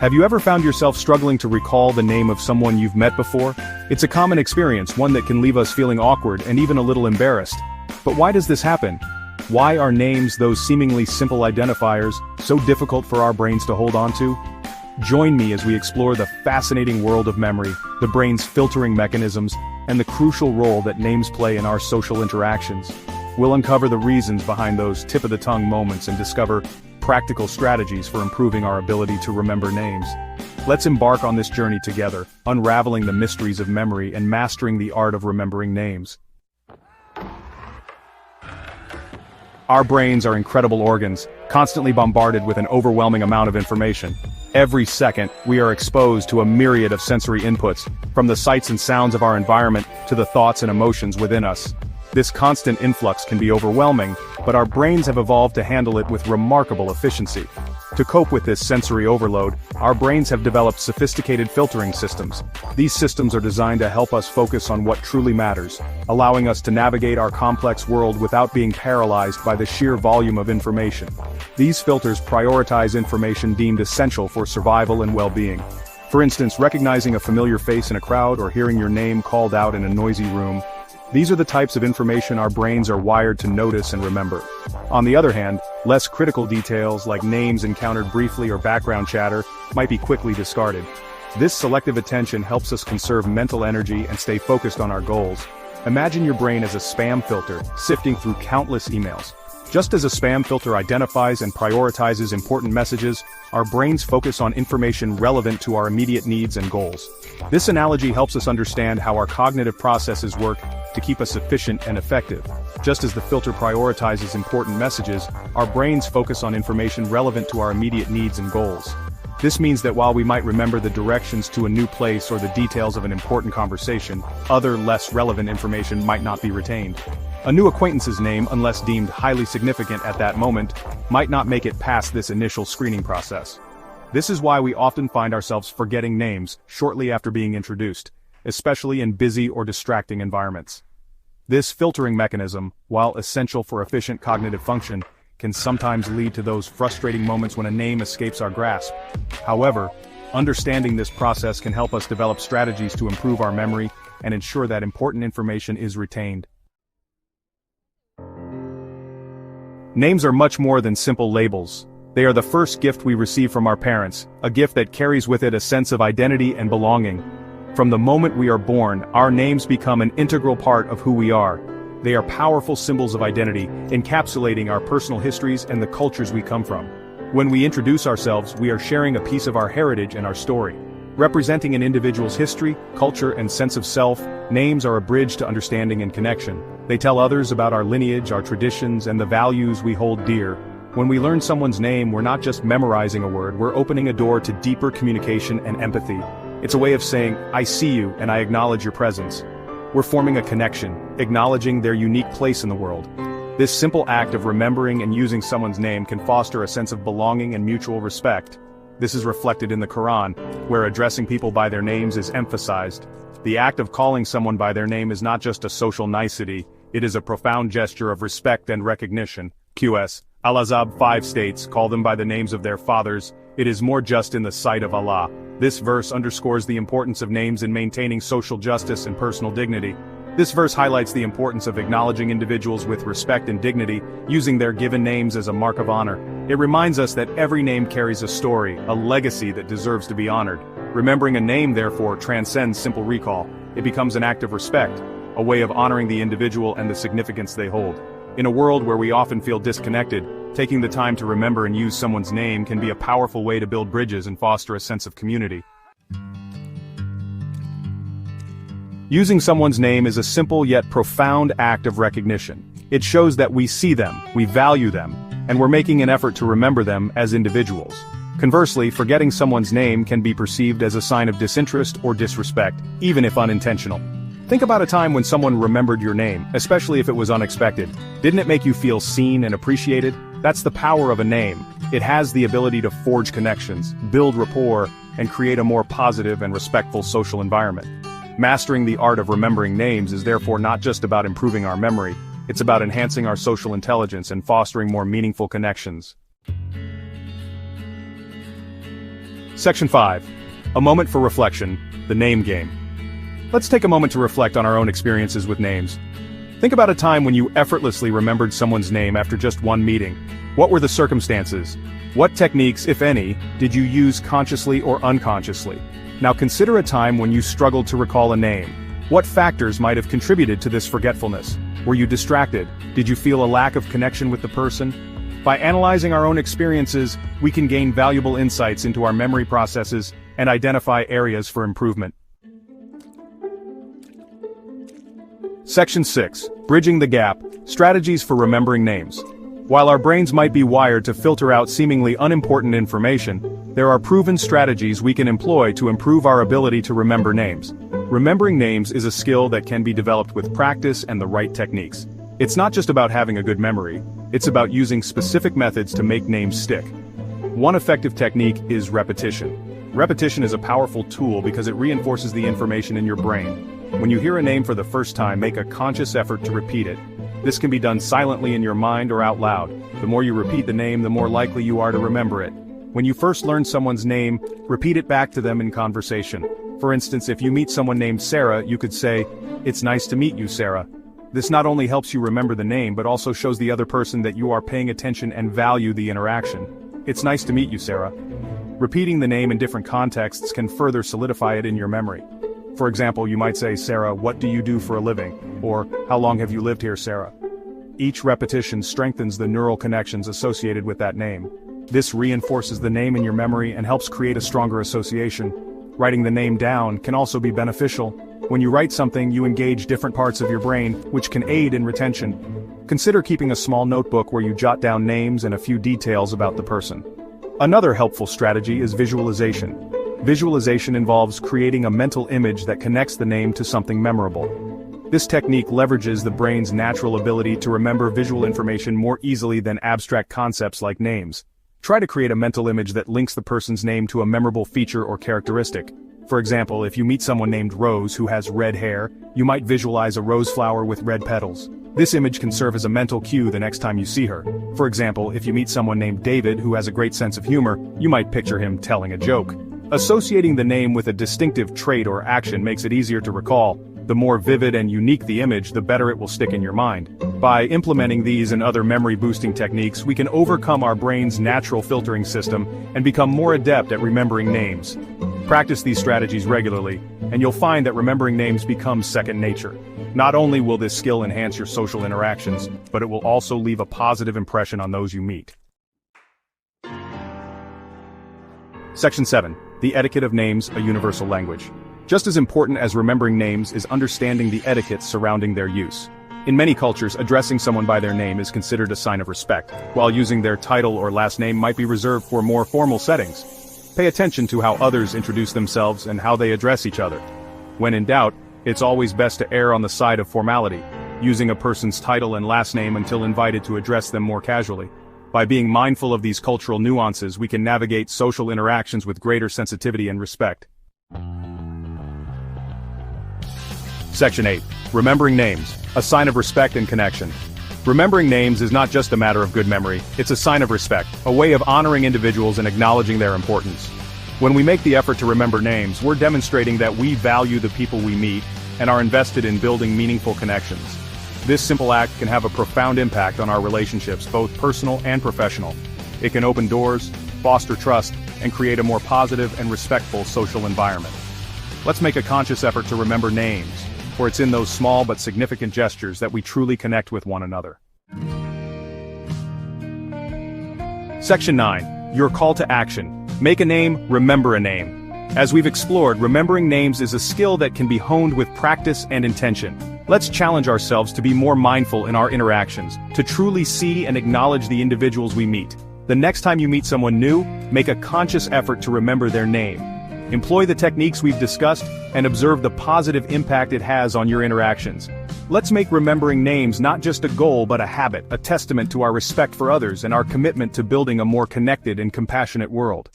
Have you ever found yourself struggling to recall the name of someone you've met before? It's a common experience, one that can leave us feeling awkward and even a little embarrassed. But why does this happen? Why are names, those seemingly simple identifiers, so difficult for our brains to hold on to? Join me as we explore the fascinating world of memory, the brain's filtering mechanisms, and the crucial role that names play in our social interactions. We'll uncover the reasons behind those tip-of-the-tongue moments and discover practical strategies for improving our ability to remember names. Let's embark on this journey together, unraveling the mysteries of memory and mastering the art of remembering names. Our brains are incredible organs, constantly bombarded with an overwhelming amount of information. Every second, we are exposed to a myriad of sensory inputs, from the sights and sounds of our environment to the thoughts and emotions within us. This constant influx can be overwhelming, but our brains have evolved to handle it with remarkable efficiency. To cope with this sensory overload, our brains have developed sophisticated filtering systems. These systems are designed to help us focus on what truly matters, allowing us to navigate our complex world without being paralyzed by the sheer volume of information. These filters prioritize information deemed essential for survival and well-being. For instance, recognizing a familiar face in a crowd or hearing your name called out in a noisy room. These are the types of information our brains are wired to notice and remember. On the other hand, less critical details like names encountered briefly or background chatter might be quickly discarded. This selective attention helps us conserve mental energy and stay focused on our goals. Imagine your brain as a spam filter, sifting through countless emails. Just as a spam filter identifies and prioritizes important messages, our brains focus on information relevant to our immediate needs and goals. This analogy helps us understand how our cognitive processes work to keep us efficient and effective. Just as the filter prioritizes important messages, our brains focus on information relevant to our immediate needs and goals. This means that while we might remember the directions to a new place or the details of an important conversation, other less relevant information might not be retained. A new acquaintance's name, unless deemed highly significant at that moment, might not make it past this initial screening process. This is why we often find ourselves forgetting names shortly after being introduced, especially in busy or distracting environments. This filtering mechanism, while essential for efficient cognitive function, can sometimes lead to those frustrating moments when a name escapes our grasp. However, understanding this process can help us develop strategies to improve our memory and ensure that important information is retained. Names are much more than simple labels. They are the first gift we receive from our parents, a gift that carries with it a sense of identity and belonging. From the moment we are born, our names become an integral part of who we are. They are powerful symbols of identity, encapsulating our personal histories and the cultures we come from. When we introduce ourselves, we are sharing a piece of our heritage and our story. Representing an individual's history, culture, and sense of self, names are a bridge to understanding and connection. They tell others about our lineage, our traditions, and the values we hold dear. When we learn someone's name, we're not just memorizing a word, we're opening a door to deeper communication and empathy. It's a way of saying, I see you and I acknowledge your presence. We're forming a connection, acknowledging their unique place in the world. This simple act of remembering and using someone's name can foster a sense of belonging and mutual respect. This is reflected in the Quran, where addressing people by their names is emphasized. The act of calling someone by their name is not just a social nicety, it is a profound gesture of respect and recognition. QS. Al-Ahzab 5 states, call them by the names of their fathers, it is more just in the sight of Allah. This verse underscores the importance of names in maintaining social justice and personal dignity. This verse highlights the importance of acknowledging individuals with respect and dignity, using their given names as a mark of honor. It reminds us that every name carries a story, a legacy that deserves to be honored. Remembering a name, therefore, transcends simple recall. It becomes an act of respect, a way of honoring the individual and the significance they hold. In a world where we often feel disconnected, taking the time to remember and use someone's name can be a powerful way to build bridges and foster a sense of community. Using someone's name is a simple yet profound act of recognition. It shows that we see them, we value them, and we're making an effort to remember them as individuals. Conversely, forgetting someone's name can be perceived as a sign of disinterest or disrespect, even if unintentional. Think about a time when someone remembered your name, especially if it was unexpected. Didn't it make you feel seen and appreciated? That's the power of a name. It has the ability to forge connections, build rapport, and create a more positive and respectful social environment. Mastering the art of remembering names is therefore not just about improving our memory, it's about enhancing our social intelligence and fostering more meaningful connections. Section 5. A moment for reflection, the name game. Let's take a moment to reflect on our own experiences with names. Think about a time when you effortlessly remembered someone's name after just one meeting. What were the circumstances? What techniques, if any, did you use consciously or unconsciously? Now consider a time when you struggled to recall a name. What factors might have contributed to this forgetfulness? Were you distracted? Did you feel a lack of connection with the person? By analyzing our own experiences, we can gain valuable insights into our memory processes and identify areas for improvement. Section 6. Bridging the gap, strategies for remembering names. While our brains might be wired to filter out seemingly unimportant information, there are proven strategies we can employ to improve our ability to remember names. Remembering names is a skill that can be developed with practice and the right techniques. It's not just about having a good memory, it's about using specific methods to make names stick. One effective technique is repetition. Repetition is a powerful tool because it reinforces the information in your brain. When you hear a name for the first time, make a conscious effort to repeat it. This can be done silently in your mind or out loud. The more you repeat the name, the more likely you are to remember it. When you first learn someone's name, repeat it back to them in conversation. For instance, if you meet someone named Sarah, you could say, "It's nice to meet you, Sarah." This not only helps you remember the name, but also shows the other person that you are paying attention and value the interaction. "It's nice to meet you, Sarah." Repeating the name in different contexts can further solidify it in your memory. For example, you might say, "Sarah, what do you do for a living?" Or, "How long have you lived here, Sarah?" Each repetition strengthens the neural connections associated with that name. This reinforces the name in your memory and helps create a stronger association. Writing the name down can also be beneficial. When you write something, you engage different parts of your brain, which can aid in retention. Consider keeping a small notebook where you jot down names and a few details about the person. Another helpful strategy is visualization. Visualization involves creating a mental image that connects the name to something memorable. This technique leverages the brain's natural ability to remember visual information more easily than abstract concepts like names. Try to create a mental image that links the person's name to a memorable feature or characteristic. For example, if you meet someone named Rose who has red hair, you might visualize a rose flower with red petals. This image can serve as a mental cue the next time you see her. For example, if you meet someone named David who has a great sense of humor, you might picture him telling a joke. Associating the name with a distinctive trait or action makes it easier to recall. The more vivid and unique the image, the better it will stick in your mind. By implementing these and other memory-boosting techniques, we can overcome our brain's natural filtering system and become more adept at remembering names. Practice these strategies regularly, and you'll find that remembering names becomes second nature. Not only will this skill enhance your social interactions, but it will also leave a positive impression on those you meet. Section 7. The etiquette of names, a universal language. Just as important as remembering names is understanding the etiquette surrounding their use. In many cultures, addressing someone by their name is considered a sign of respect, while using their title or last name might be reserved for more formal settings. Pay attention to how others introduce themselves and how they address each other. When in doubt, it's always best to err on the side of formality, using a person's title and last name until invited to address them more casually. By being mindful of these cultural nuances, we can navigate social interactions with greater sensitivity and respect. Section 8. Remembering names, a sign of respect and connection. Remembering names is not just a matter of good memory, it's a sign of respect, a way of honoring individuals and acknowledging their importance. When we make the effort to remember names, we're demonstrating that we value the people we meet and are invested in building meaningful connections. This simple act can have a profound impact on our relationships, both personal and professional. It can open doors, foster trust, and create a more positive and respectful social environment. Let's make a conscious effort to remember names, for it's in those small but significant gestures that we truly connect with one another. Section 9. Your call to action. Make a name, remember a name. As we've explored, remembering names is a skill that can be honed with practice and intention. Let's challenge ourselves to be more mindful in our interactions, to truly see and acknowledge the individuals we meet. The next time you meet someone new, make a conscious effort to remember their name. Employ the techniques we've discussed, and observe the positive impact it has on your interactions. Let's make remembering names not just a goal but a habit, a testament to our respect for others and our commitment to building a more connected and compassionate world.